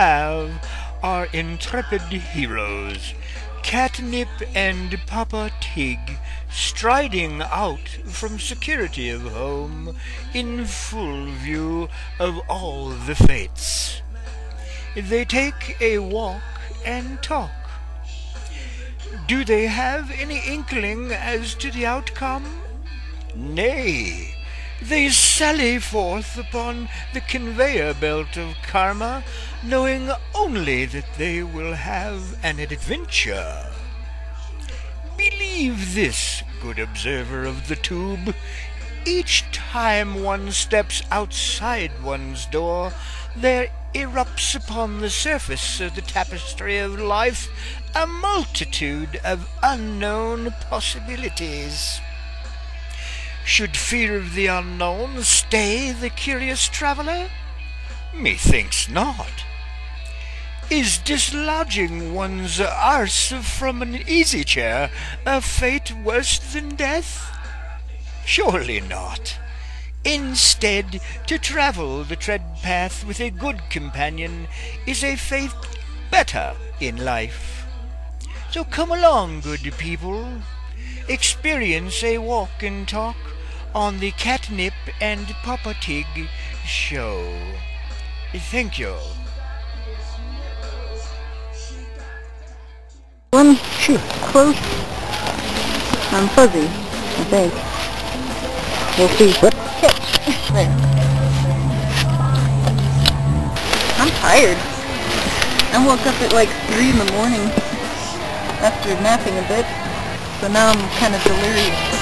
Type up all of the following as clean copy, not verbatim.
have our intrepid heroes, Catnip and Papa Tig, striding out from security of home in full view of all the fates. They take a walk and talk. Do they have any inkling as to the outcome? Nay, they sally forth upon the conveyor belt of karma, knowing only that they will have an adventure. Believe this, good observer of the tube. Each time one steps outside one's door, there erupts upon the surface of the tapestry of life a multitude of unknown possibilities. Should fear of the unknown stay the curious traveller? Methinks not. Is dislodging one's arse from an easy chair a fate worse than death? Surely not. Instead, to travel the tread path with a good companion is a fate better in life. So come along, good people. Experience a walk and talk on the Catnip and Papa Tig show. Thank you. One close. I'm fuzzy, I think. We'll see. There. I'm tired. I woke up at like 3 in the morning after napping a bit, so now I'm kind of delirious.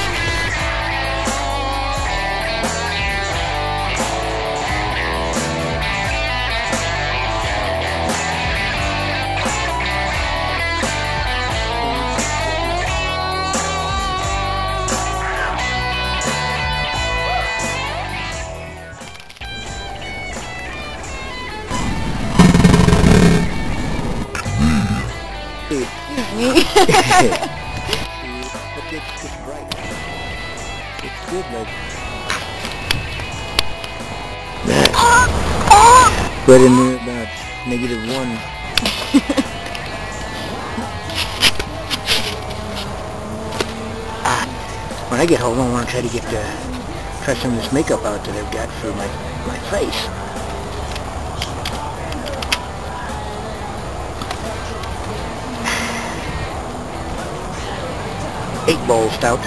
Excuse me. It's bright. It's good, like. Right in there about -1. When I get home, I want to try some of this makeup out that I've got for my face. 8-ball stout.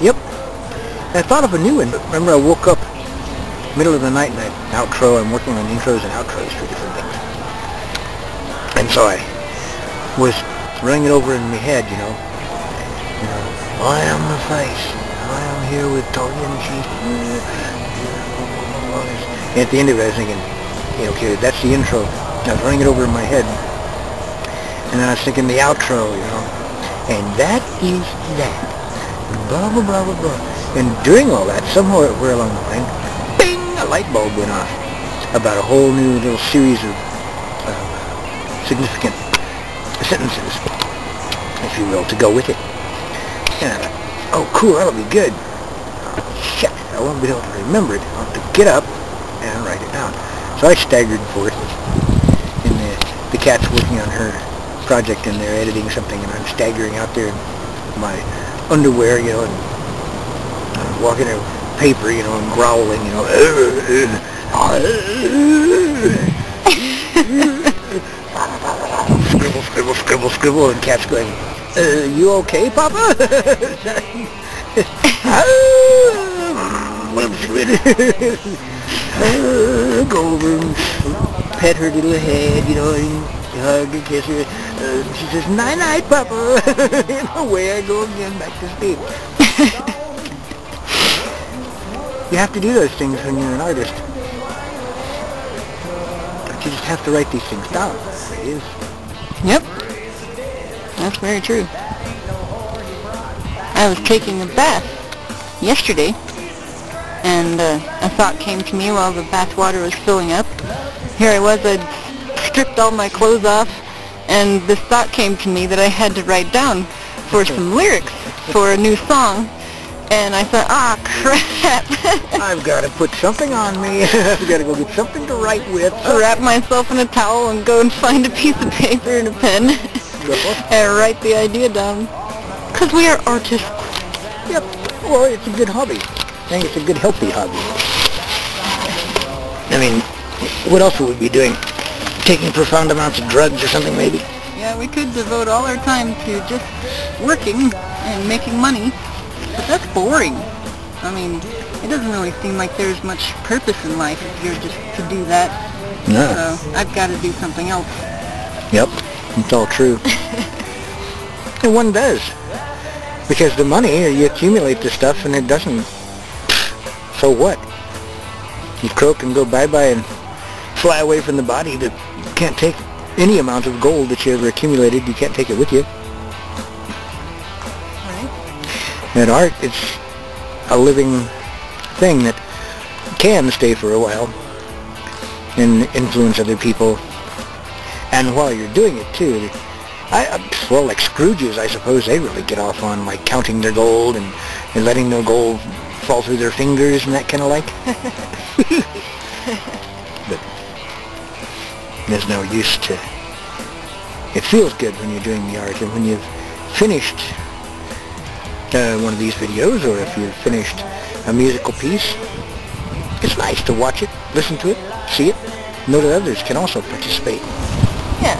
Yep. I thought of a new one. Remember, I woke up middle of the night and I'm working on intros and outros for different things. And so I was running it over in my head, you know, I am the face, I am here with Tongue and cheek. And at the end of it I was thinking, okay, that's the intro. I was running it over in my head, and then I was thinking the outro, and that is that, blah blah blah blah blah. And during all that, somewhere along the line, bing, a light bulb went off about a whole new little series of significant sentences, if you will, to go with it. And I thought, oh cool, that'll be good. Oh, shit, I won't be able to remember it. I'll have to get up and write it down. So I staggered forth, and the cat's working on her project, and they're editing something, and I'm staggering out there in my underwear, and walking a paper, and growling, scribble, scribble, scribble, scribble, and cat's going, you okay, Papa? Go over and pet her little head, and hug her, kiss her. She says, night-night, Papa. And away I go again, back to sleep. You have to do those things when you're an artist. But you just have to write these things down. It is. Yep. That's very true. I was taking a bath yesterday, and a thought came to me while the bath water was filling up. Here I was, I'd stripped all my clothes off, and this thought came to me that I had to write down for some lyrics for a new song. And I thought, ah, crap. I've got to put something on me. I've got to go get something to write with. Wrap myself in a towel and go and find a piece of paper and a pen and write the idea down. Because we are artists. Yep. Well, it's a good hobby. I think it's a good, healthy hobby. I mean, what else would we be doing? Taking profound amounts of drugs or something, maybe? Yeah, we could devote all our time to just working and making money. But that's boring. I mean, it doesn't really seem like there's much purpose in life if you're just to do that. No. So I've got to do something else. Yep, it's all true. And one does. Because the money, you accumulate the stuff and it doesn't... So what? You croak and go bye-bye and fly away from the body. That you can't take any amount of gold that you ever accumulated. You can't take it with you. And art is a living thing that can stay for a while and influence other people. And while you're doing it too, well, like Scrooges, I suppose they really get off on like counting their gold and letting their gold fall through their fingers and that kind of like. But there's no use to... It feels good when you're doing the art, and when you've finished one of these videos, or if you've finished a musical piece, it's nice to watch it, listen to it, see it, know that others can also participate. Yeah.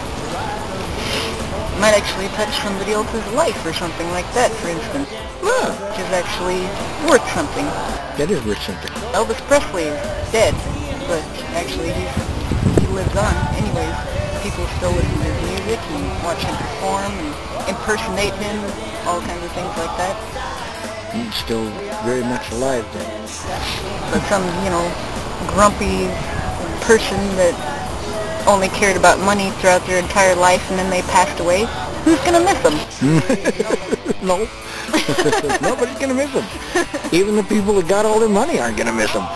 Might actually touch somebody else's life or something like that, for instance. Ah, Which is actually worth something. that is worth something. Elvis Presley is dead, but actually he lives on. Anyways, people still listen to his music and watch him perform and impersonate him, all kinds of things like that. He's still very much alive then. But some, grumpy person that only cared about money throughout their entire life and then they passed away, who's going to miss them? No. Nobody's going to miss them. Even the people that got all their money aren't going to miss them.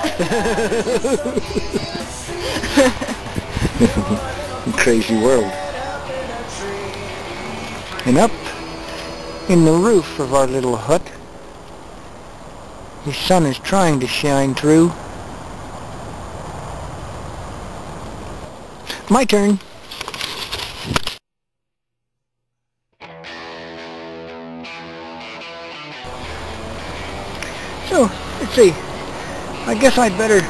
Crazy world. And up in the roof of our little hut, the sun is trying to shine through. My turn. So, let's see. I guess I'd better...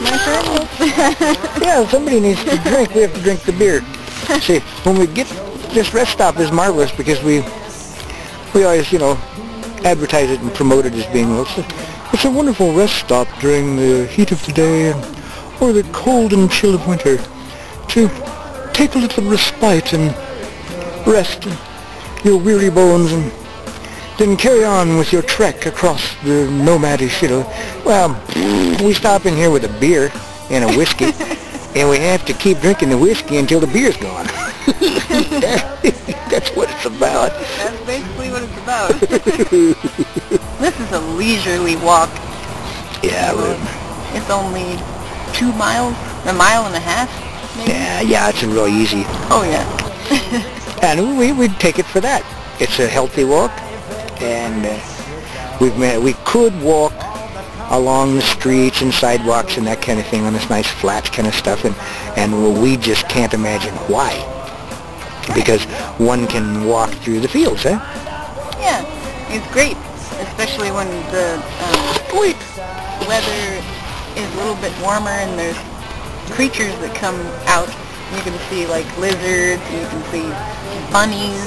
My turn? Yeah, somebody needs to drink. We have to drink the beer. See, when we get... This rest stop is marvelous because we always, advertise it and promote it as being, it's a wonderful rest stop during the heat of the day or the cold and chill of winter to take a little respite and rest your weary bones and then carry on with your trek across the nomadish, Well, we stop in here with a beer and a whiskey and we have to keep drinking the whiskey until the beer's gone. That's what it's about. That's basically what it's about. This is a leisurely walk. Yeah, it's only 2 miles, a mile and a half, maybe? Yeah, it's real easy. Oh, yeah. And we'd take it for that. It's a healthy walk, and we could walk along the streets and sidewalks and that kind of thing on this nice flat kind of stuff, and we just can't imagine why. Because one can walk through the fields, eh? Yeah, it's great, especially when the weather is a little bit warmer and there's creatures that come out. You can see like lizards, and you can see bunnies,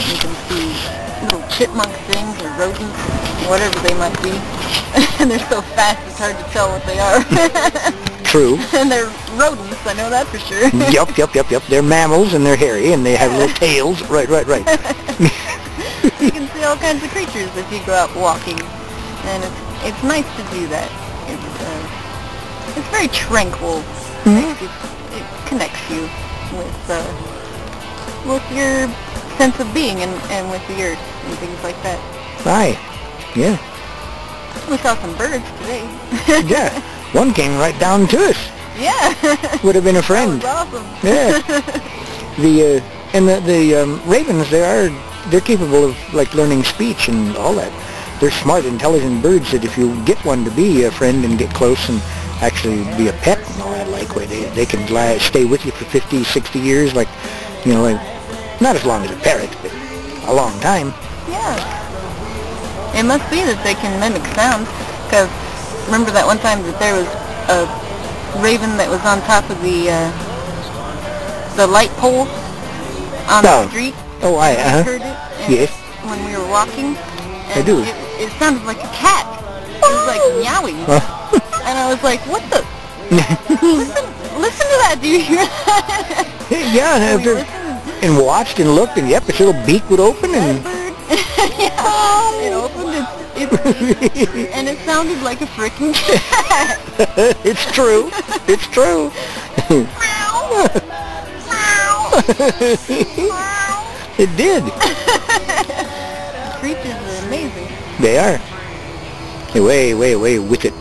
you can see little chipmunk things or rodents, whatever they might be. And they're so fast it's hard to tell what they are. True. And they're rodents, I know that for sure. Yup. They're mammals and they're hairy and they have little tails. Right. You can see all kinds of creatures if you go out walking, and it's nice to do that. It's very tranquil. Mm-hmm. It connects you with your sense of being and with the earth and things like that. Aye. Yeah. We saw some birds today. Yeah. One came right down to us. Yeah. Would have been a friend. That was awesome. Yeah. The ravens, they're capable of like learning speech and all that. They're smart, intelligent birds that if you get one to be a friend and get close and actually be a pet and all that, like where they can stay with you for 50, 60 years, like, you know, like, not as long as a parrot, but a long time. Yeah. It must be that they can mimic sounds, because remember that one time that there was a raven that was on top of the light pole on the street? Oh, I heard it? Yes. When we were walking? I do. It sounded like a cat. It was like meowing. And I was like, what the? listen to that, do you hear that? Yeah, and watched and looked, and yep, its little beak would open and... Yeah, it opened its beak, and it sounded like a freaking cat. It's true. It's true. Meow. It did. Creatures are amazing. They are. They're way, way, way with it.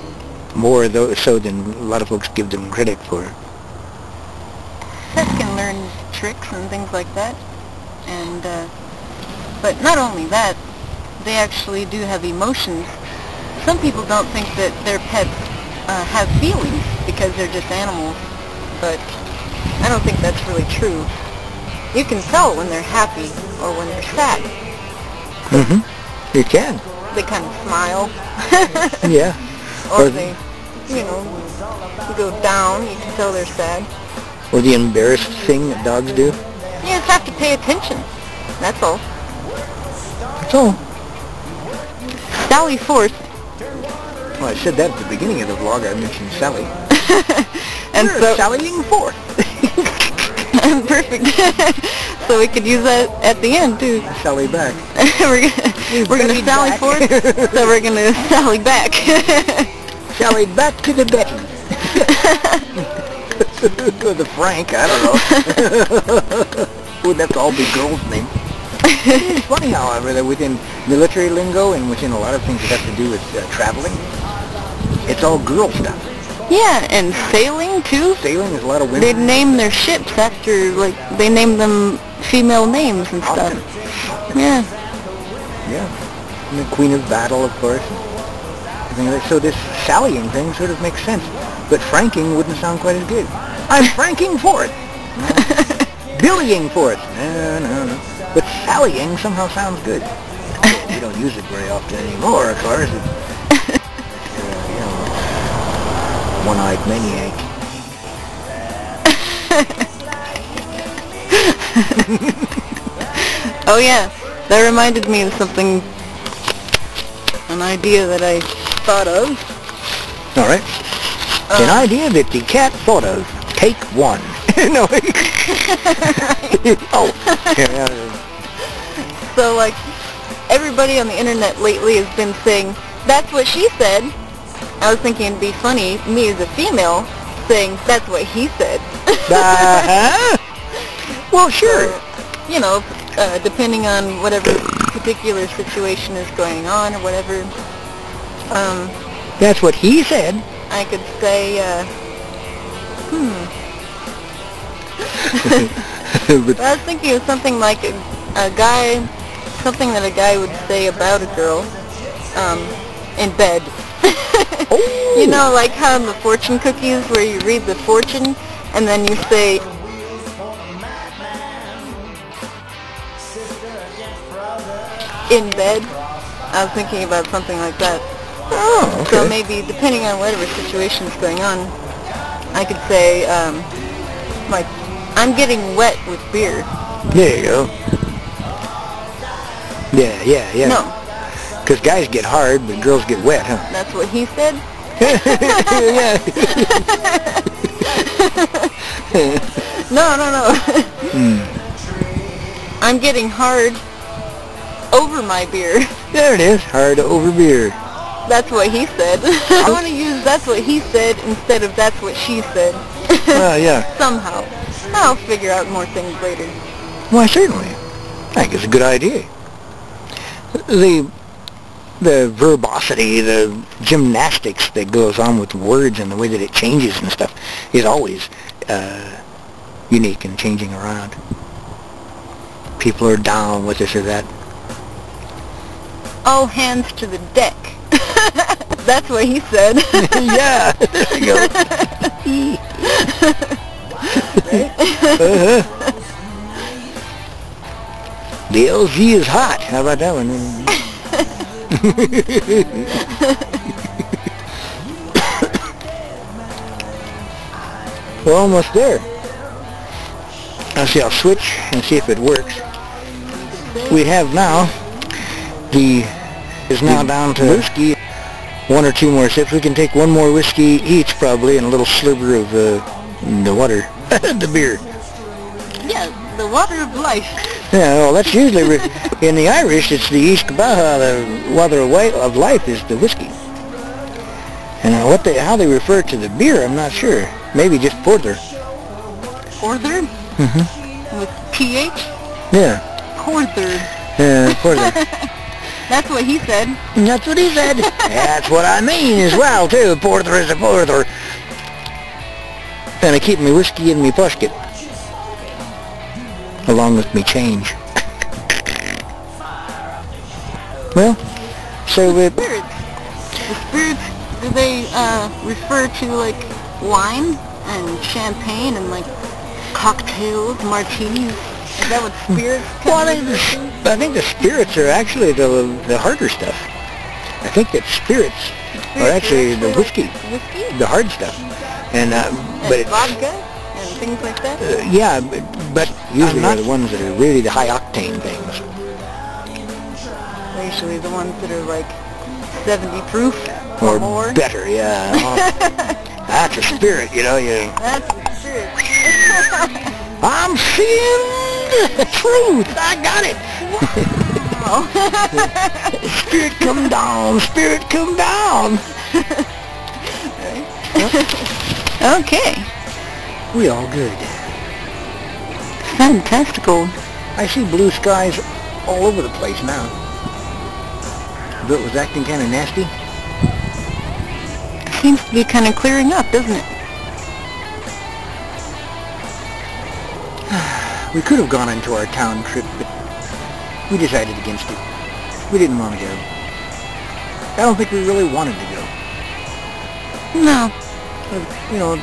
More so than a lot of folks give them credit for. Pets can learn tricks and things like that. And, but not only that, they actually do have emotions. Some people don't think that their pets have feelings because they're just animals. But I don't think that's really true. You can tell when they're happy or when they're sad. Mm-hmm. You can. They kind of smile. Yeah. Or they, you know, go down. You can tell they're sad. Or the embarrassed thing that dogs do. You just have to pay attention. That's all. That's all. Sally Forth. Well, I said that at the beginning of the vlog. I mentioned Sally. And We're sallying forth. Perfect. So we could use that at the end too. Sally back. we're gonna sally back. forth, so we're gonna sally back. Sally back to the Betty. Or the Frank, I don't know. Wouldn't have to all be girls' names. It's funny, however, that within military lingo and within a lot of things that have to do with traveling, it's all girl stuff. Yeah, and sailing too. Sailing is a lot of women. They name their ships after, like, they name them female names and stuff. Often. Yeah. Yeah. And the Queen of Battle, of course. So this sallying thing sort of makes sense. But franking wouldn't sound quite as good. I'm franking forth. No. Billying forth. No. But sallying somehow sounds good. We don't use it very often anymore, of course. One-eyed maniac. Oh yeah, that reminded me of something, an idea that I thought of. All right. An idea that the cat thought of. Take one. No. Oh. Yeah. So like, everybody on the internet lately has been saying, that's what she said. I was thinking it'd be funny, me as a female, saying, that's what he said. Well, sure. So, you know, depending on whatever particular situation is going on or whatever. That's what he said. I could say, But I was thinking of something like a guy, something that a guy would say about a girl, in bed. Oh. You know, like how in the fortune cookies where you read the fortune and then you say, in bed. I was thinking about something like that. Oh, okay. So maybe, depending on whatever situation is going on, I could say, like, I'm getting wet with beer. There you go. Yeah. No. Because guys get hard, but girls get wet, huh? That's what he said? Yeah. No. I'm getting hard over my beer. There it is. Hard over beer. That's what he said. I want to use that's what he said instead of that's what she said. Well, yeah. Somehow. I'll figure out more things later. Why, certainly. I think it's a good idea. The verbosity, the gymnastics that goes on with words and the way that it changes and stuff is always unique and changing around. People are down with this or that. All hands to the deck. That's what he said. Yeah, there you go. The LG is hot. How about that one? We're almost there. I'll see. I'll switch and see if it works. We have now is now down to whiskey. 1 or 2 more sips. We can take 1 more whiskey each probably, and a little sliver of the water, the beer. Yeah, the water of life. Yeah, well, that's usually in the Irish. It's the East Cabaha. The water of life is the whiskey. And how they refer to the beer, I'm not sure. Maybe just porter. Porter? Mm-hmm. With PH? Yeah. Porter. Yeah, porter. That's what he said. That's what he said. That's what I mean as well, too. Porter is a porter. And I keep my whiskey in my pocket, along with me change. Well, so the spirits, do they refer to like wine and champagne and like cocktails, martinis? Is that what spirits well, I think the spirits are actually the harder stuff. I think that spirits are actually the whiskey, the hard stuff. And but it's vodka and things like that? Yeah, but usually they're the ones that are really the high octane things. Usually the ones that are like 70 proof or more. Better, yeah. That's a spirit, you know. That's a spirit. I'm seeing the truth. I got it. Wow. Spirit come down. Spirit come down. Okay. We all good. Fantastical. I see blue skies all over the place now. But it was acting kind of nasty. Seems to be kind of clearing up, doesn't it? We could have gone into our town trip, but we decided against it. We didn't want to go. I don't think we really wanted to go. No. You know,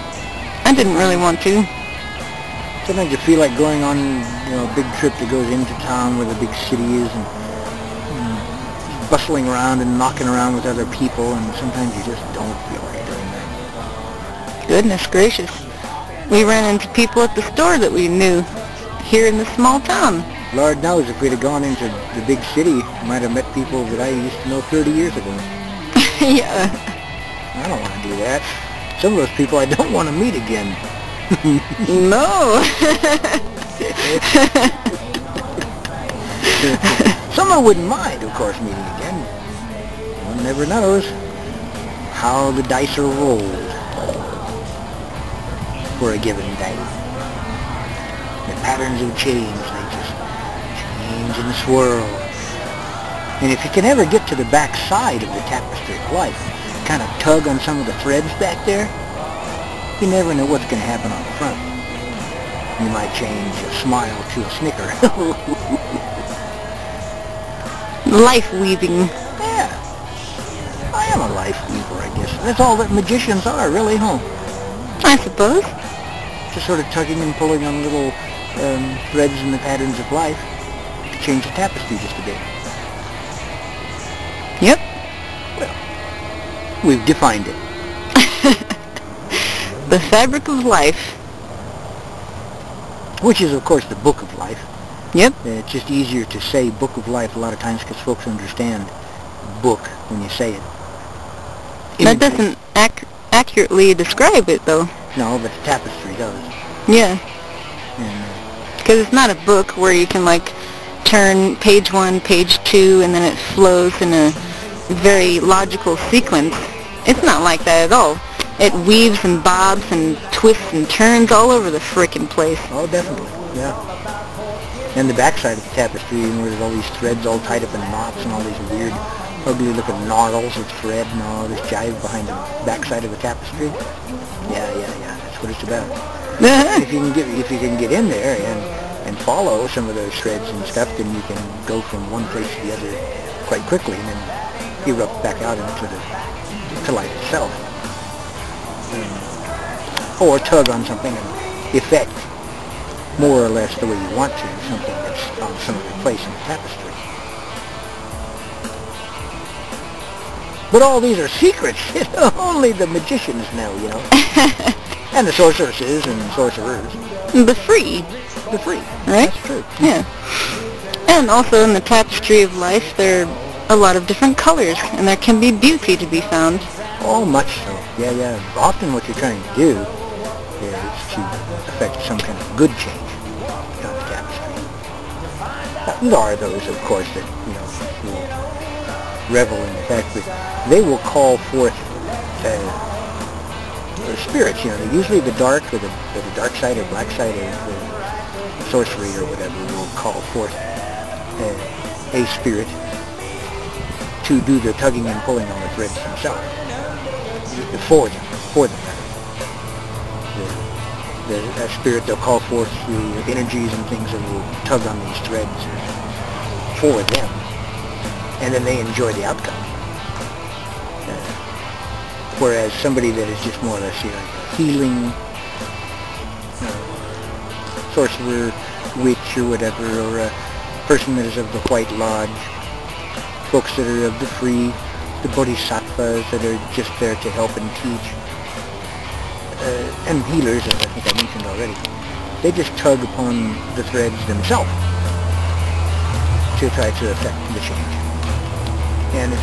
I didn't really want to. Sometimes you feel like going on, a big trip that goes into town where the big city is and bustling around and knocking around with other people, and sometimes you just don't feel like doing that. Goodness gracious. We ran into people at the store that we knew here in the small town. Lord knows if we'd have gone into the big city, we might have met people that I used to know 30 years ago. Yeah. I don't want to do that. Some of those people I don't want to meet again. No. Some I wouldn't mind, of course, meeting again. One never knows how the dice are rolled for a given day. The patterns of change, they just change and swirl. And if you can ever get to the back side of the tapestry of life, kind of tug on some of the threads back there, you never know what's going to happen on the front. You might change a smile to a snicker. Life weaving. Yeah. I am a life weaver, I guess. That's all that magicians are, really, huh? I suppose. Just sort of tugging and pulling on little threads in the patterns of life to change the tapestry just a bit. Yep. Well, we've defined it. The fabric of life. Which is, of course, the book of life. Yep. It's just easier to say book of life a lot of times because folks understand book when you say it. That doesn't accurately describe it, though. No, but the tapestry does. Yeah. Because it's not a book where you can, like, turn page 1, page 2, and then it flows in a very logical sequence. It's not like that at all. It weaves and bobs and twists and turns all over the frickin' place. Oh, definitely, yeah. And the backside of the tapestry, where there's all these threads all tied up in knots and all these weird, ugly-looking gnarls of thread and all this jive behind the backside of the tapestry. Yeah, that's what it's about. If you can get in there and follow some of those threads and stuff, then you can go from one place to the other quite quickly and then erupt back out into life itself. Or tug on something and effect more or less the way you want to, something that's on some other place in the tapestry. But all these are secrets. Only the magicians know, you know. And the sorceresses and sorcerers. The free. That's Right? true. Yeah. And also in the tapestry of life, there are a lot of different colors, and there can be beauty to be found. Oh, much so. Yeah. Often what you're trying to do is to effect some kind of good change on the tapestry. There are those, of course, that, you know, will revel in the fact that they will call forth spirits, you know. Usually the dark or the dark side or black side of the sorcery or whatever will call forth a spirit to do the tugging and pulling on the threads themselves. For them. The spirit, they'll call forth the energies and things that will tug on these threads for them, and then they enjoy the outcome. Whereas somebody that is just more or less, you know, a healing sorcerer, witch or whatever, or a person that is of the White Lodge, folks that are of the free, the bodhisattvas that are just there to help and teach, and healers, as I think I mentioned already. They just tug upon the threads themselves to try to affect the change. And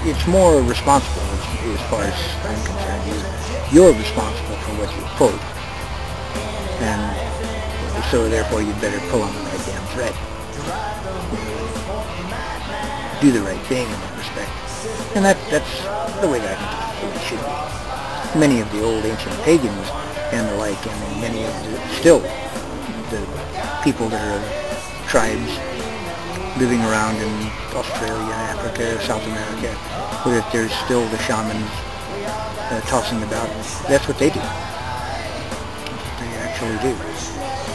it's more responsible as far as I'm concerned. You're responsible for what you pull. And so therefore you'd better pull on the right damn thread. Do the right thing in that respect. And that's the way that I think it should be. Many of the old ancient pagans and the like, and many of the people that are of tribes living around in Australia, Africa, South America, where there's still the shamans tossing about. That's what they do. They actually do.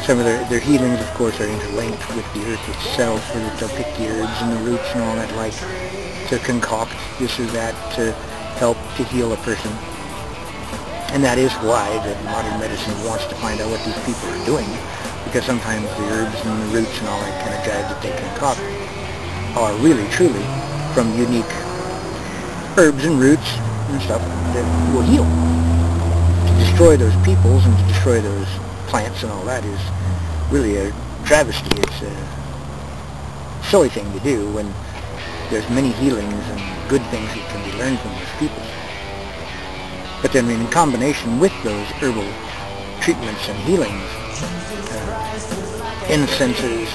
Some of their healings, of course, are interlinked with the earth itself, where they'll pick the herbs and the roots and all that, like, to concoct this or that to help to heal a person. And that is why that modern medicine wants to find out what these people are doing, because sometimes the herbs and the roots and all that kind of jive that they concoct are really, truly from unique herbs and roots and stuff that will heal. To destroy those peoples and to destroy those plants and all that is really a travesty. It's a silly thing to do when there's many healings and good things that can be learned from those people. But then in combination with those herbal treatments and healings, incenses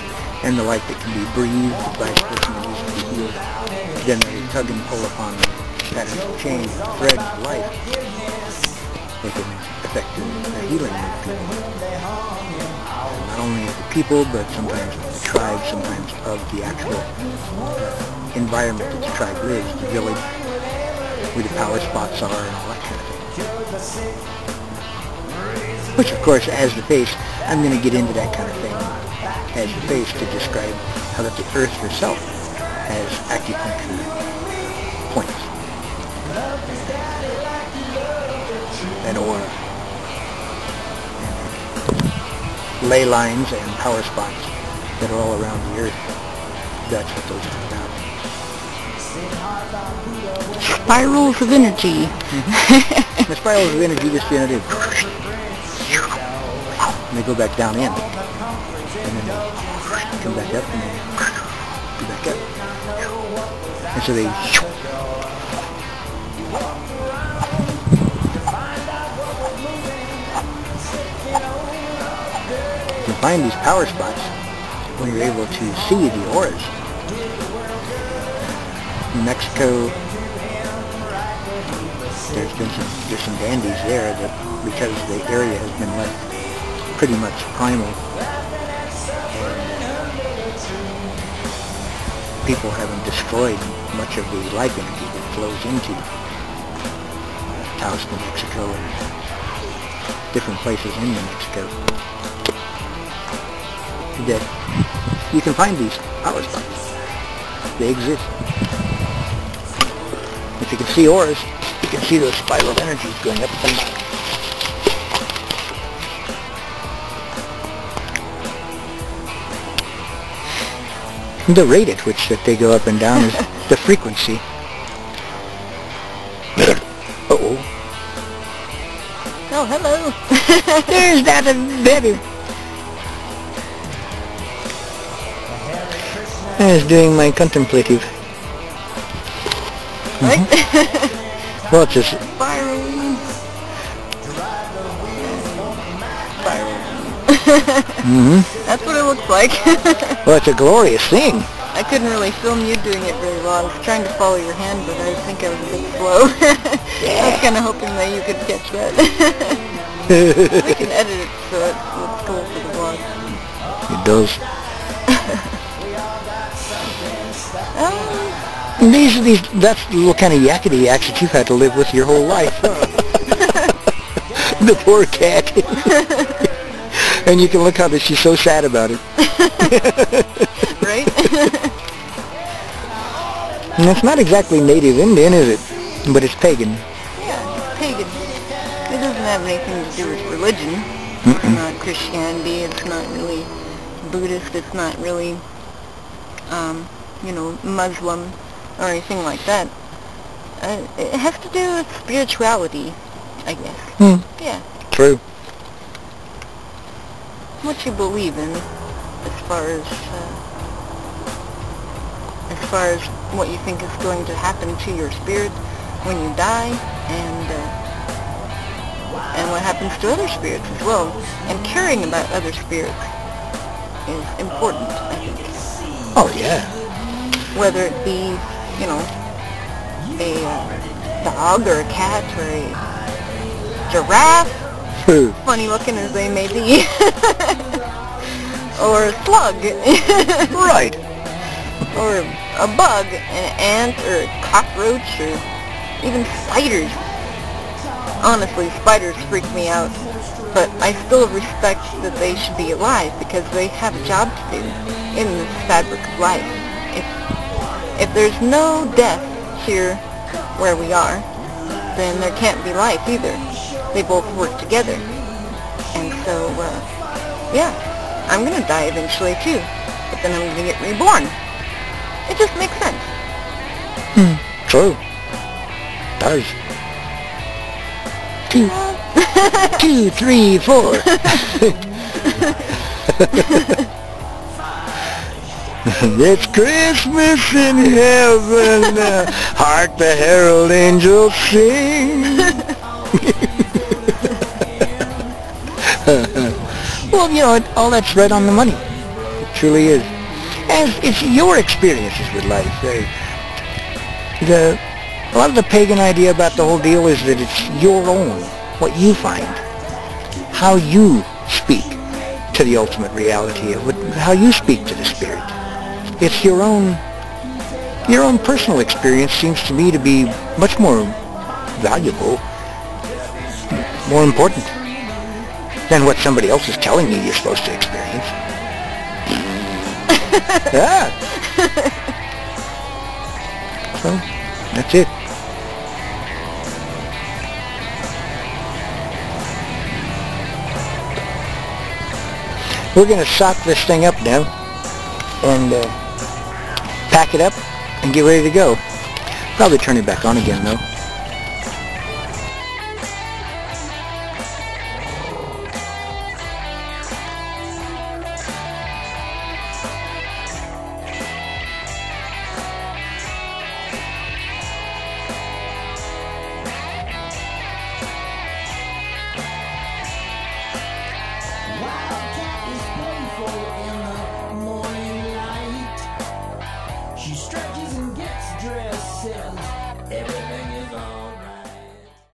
and the like that can be breathed by a person that needs to be healed, then they tug and pull upon patterns of change, threads of life. They can affect the healing of people. Not only of the people, but sometimes of the tribe, sometimes of the actual environment that the tribe lives, the village, where the power spots are and all that kind of thing. Which, of course, as the face, I'm going to get into that kind of thing as the face to describe how that the earth herself has acupuncture points and aura, and ley lines and power spots that are all around the earth. That's what those are about. Spirals of energy. Mm-hmm. The spirals of energy just and they go back down in, and then they come back up, and then go back up, and so they you can find these power spots when you're able to see the auras. In Mexico, there's some dandies there that, because the area has been left pretty much primal, and people haven't destroyed much of the life energy that flows into Taos, New Mexico, and different places in New Mexico. That you can find these power spots. They exist. If you can see auras, you can see those spiral energies going up and down. The rate at which that they go up and down is the frequency. Uh-oh. Oh, hello. There's that baby. I was doing my contemplative. Right? Well, it's just... Spiraling. That's what it looks like. Well, it's a glorious thing. I couldn't really film you doing it very well. I was trying to follow your hand, but I think I was a bit slow. I was kind of hoping that you could catch that. We can edit it so it looks cool for the vlog. It does. That's the little kind of yakety yaks that you've had to live with your whole life. The poor cat. And you can look how she's so sad about it. Right? And it's not exactly native Indian, is it? But it's pagan. Yeah, it's pagan. It doesn't have anything to do with religion. It's not Christianity. It's not really Buddhist. It's not really, Muslim or anything like that. It has to do with spirituality, I guess. Yeah. True. What you believe in, as far as what you think is going to happen to your spirit when you die, and what happens to other spirits as well. And caring about other spirits is important, I think. Oh yeah. Whether it be, a dog or a cat or a giraffe, funny looking as they may be, or a slug, right, or a bug, an ant, or a cockroach, or even spiders. Honestly, spiders freak me out, but I still respect that they should be alive because they have a job to do in the fabric of life. If there's no death here where we are, then there can't be life either. They both work together. And so, yeah, I'm going to die eventually too. But then I'm going to get reborn. It just makes sense. True. Does. 2, 3, 4. It's Christmas in heaven. Hark the herald angels sing. Well, all that's right on the money. It truly is. And it's your experiences with life. A lot of the pagan idea about the whole deal is that it's your own, what you find, how you speak to the ultimate reality of how you speak to the spirit. It's your own personal experience seems to me to be much more valuable, more important than what somebody else is telling you you're supposed to experience. Yeah. So, that's it. We're going to sock this thing up now and pack it up and get ready to go. Probably turn it back on again though.